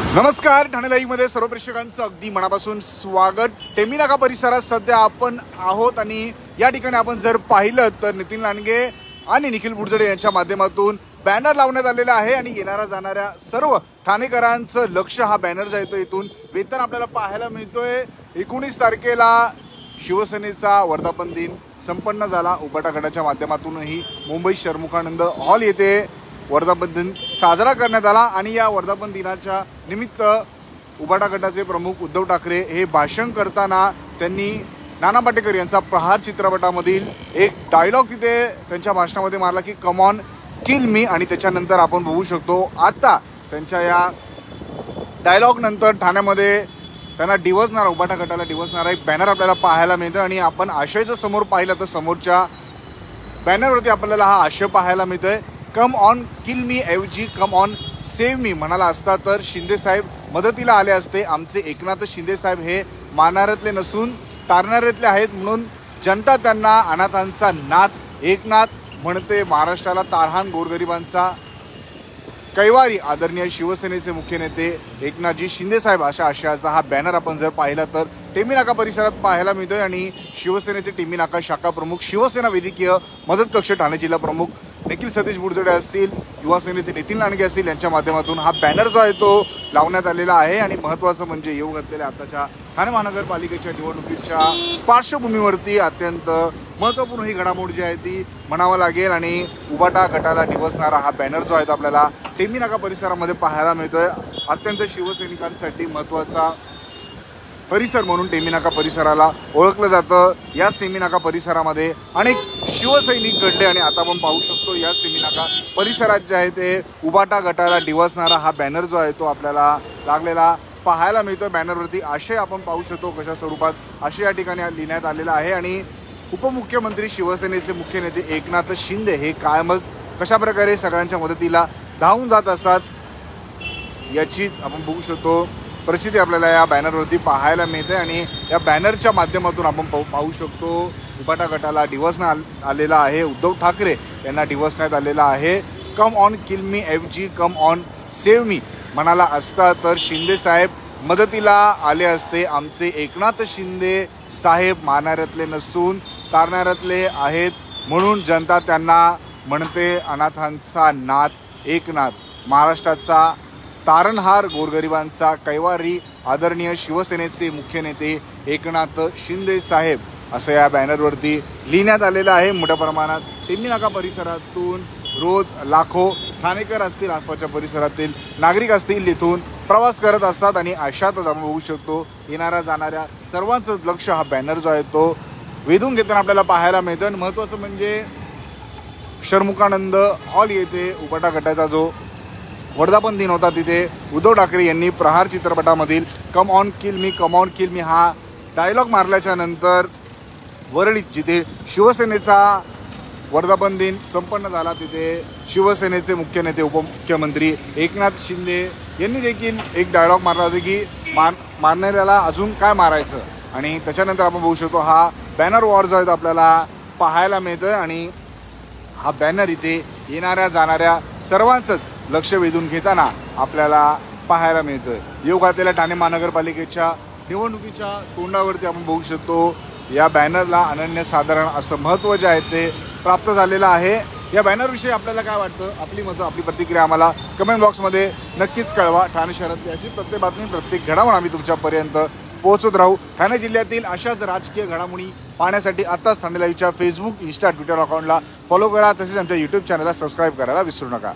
नमस्कार, ठाणे लाईव्ह मध्ये सर्व प्रेक्षकांचं अगदी मनापासून स्वागत। टेंबी नाका परिसरात सध्या आपण आहोत आणि या ठिकाणी आपण जर पाहिलं तर नितीन लांडगे आणि निखिल बुडजडे यांच्या माध्यमातून बॅनर लावण्यात आलेला आहे आणि येणाऱ्या जाणाऱ्या सर्व ठाणेकरांचं लक्ष हा बॅनर जो येतो इथून वेतन आपल्याला पाहायला मिळतोय। 19 तारखेला शिवसेनेचा वर्धापन दिन संपन्न झाला। उबाटा गटाच्या माध्यमातूनही मुंबई शर्मुखानंद हॉल येथे वर्धापन दिन साजरा करण्यात आला आणि या वर्धापन दिनाच्या निमित्त उबाटा गटाचे प्रमुख उद्धव ठाकरे हे भाषण करताना त्यांनी नाना पाटेकर यांचा प्रहार चित्रपटामधील एक डायलॉग तिथे त्यांच्या भाषणामध्ये मारला की कम ऑन किल मी, आणि त्याच्यानंतर आपण बघू शकतो आता त्यांच्या या डायलॉग नंतर ठाण्यामध्ये त्यांना डिवचणारा, उबाटा गटाला डिवचणारा एक बॅनर आपल्याला पाहायला मिळतो आणि आपण आशयचं समोर पाहिलं तर समोरच्या बॅनरवरती आपल्याला हा आशय पाहायला मिळतोय, कम ऑन किल मी ऐवजी कम ऑन सेव्ह मी म्हणाला असता तर शिंदे साहेब मदतीला आले असते। आमचे एकनाथ शिंदे साहेब हे मारणाऱ्यातले नसून तारणाऱ्यातले आहेत, म्हणून जनता त्यांना अनाथांचा नाथ एकनाथ म्हणते। महाराष्ट्राला तारहाण गोरगरिबांचा कैवारी आदरणीय शिवसेनेचे मुख्य नेते एकनाथजी शिंदे साहेब अशा आशयाचा हा बॅनर आपण जर पाहिला तर टेंबी नाका परिसरात पाहायला मिळतोय आणि शिवसेनेचे टेंबी नाका शाखा प्रमुख, शिवसेना वैद्यकीय मदत कक्ष ठाणे जिल्हा प्रमुख निखिल सतीश बुडजडे असतील, युवा सेनेचे नितीन लांडगे असतील यांच्या माध्यमातून हा बॅनर जो आहे तो लावण्यात आलेला आहे। आणि महत्त्वाचं म्हणजे येऊ घातलेल्या आताच्या ठाणे महानगरपालिकेच्या निवडणुकीच्या पार्श्वभूमीवरती अत्यंत महत्त्वपूर्ण ही घडामोड जी आहे ती म्हणावं लागेल आणि उबाटा गटाला डिवचणारा हा बॅनर जो आहे तो आपल्याला टेंबी नाका परिसरामध्ये पाहायला मिळतोय। अत्यंत शिवसैनिकांसाठी महत्त्वाचा परिसर म्हणून टेंबी नाका परिसराला ओळखलं जातं। याच टेंबी नाका परिसरामध्ये अनेक शिवसैनिक घडले आणि आता आपण पाहू शकतो याच टेंबी नाका परिसरात जे आहे ते उबाटा गटाला डिवचणारा हा बॅनर जो आहे तो आपल्याला लागलेला पाहायला मिळतो। बॅनरवरती आशय आपण पाहू शकतो कशा स्वरूपात आशय या ठिकाणी लिहिण्यात आलेला आहे आणि उपमुख्यमंत्री शिवसेनेचे मुख्य नेते एकनाथ शिंदे हे कायमच कशा प्रकारे सगळ्यांच्या मदतीला धावून जात असतात याचीच आपण बघू शकतो परिस्थिती आपल्याला या बॅनरवरती पाहायला मिळते आणि या बॅनरच्या माध्यमातून आपण पाहू शकतो उबाटा गटाला डिवचण्यात आलेला आहे। उद्धव ठाकरे यांना डिवचण्यात आलेला आहे। कम ऑन किल मी ऐवजी कम ऑन सेव्ह मी म्हणाला असता तर शिंदे साहेब मदतीला आले असते। आमचे एकनाथ शिंदे साहेब मारणाऱ्यातले नसून तारणाऱ्यातले आहेत, म्हणून जनता त्यांना म्हणते अनाथांचा नाथ एकनाथ, महाराष्ट्राचा तारणहार गोरगरिबांचा कैवारी आदरणीय शिवसेनेचे मुख्य नेते एकनाथ शिंदे साहेब असं या बॅनरवरती लिहिण्यात आलेलं आहे। मोठ्या प्रमाणात टेंबी नाका परिसरातून रोज लाखो ठाणेकर असतील, आसपासच्या परिसरातील नागरिक असतील, इथून प्रवास करत असतात आणि अशातच आपण बघू शकतो येणाऱ्या जाणाऱ्या सर्वांचं लक्ष हा बॅनर जो आहे तो वेधून घेताना आपल्याला पाहायला मिळतं। आणि महत्त्वाचं म्हणजे शर्मुखानंद हॉल येथे उबाटा गटाचा जो वर्धापन दिन होता तिथे उद्धव ठाकरे यांनी प्रहार चित्रपटामधील कम ऑन किल मी हा डायलॉग मारल्याच्या नंतर वरळीत जिथे शिवसेनेचा वर्धापन दिन संपन्न झाला तिथे शिवसेनेचे मुख्य नेते उपमुख्यमंत्री एकनाथ शिंदे यांनी देखील एक डायलॉग मारला होता की मारणाऱ्याला अजून काय मारायचं, आणि त्याच्यानंतर आपण बघू शकतो हा बॅनर वॉर जो आहे तो आपल्याला पाहायला मिळतोय आणि हा बॅनर इथे येणाऱ्या जाणाऱ्या सर्वांचंच लक्ष वेधून घेताना आपल्याला पाहायला मिळतोय। येऊ घातलेल्या ठाणे महानगरपालिकेच्या निवडणुकीच्या तोंडावरती आपण बघू शकतो या बॅनरला अनन्यसाधारण असं महत्त्व जे आहे ते प्राप्त झालेलं आहे। या बॅनरविषयी आपल्याला काय वाटतं, आपली मतं, आपली प्रतिक्रिया आम्हाला कमेंट बॉक्समध्ये नक्कीच कळवा। ठाणे शहरातली अशी प्रत्येक बातमी, प्रत्येक घडामोड आम्ही तुमच्यापर्यंत पोहोचत राहू। ठाणे जिल्ह्यातील अशाच राजकीय घडामोडी पाहण्यासाठी आताच ठाणे लाईव्हच्या फेसबुक, इंस्टा, ट्विटर अकाउंटला फॉलो करा, तसेच आमच्या यूट्यूब चॅनलला सबस्क्राईब करायला विसरू नका।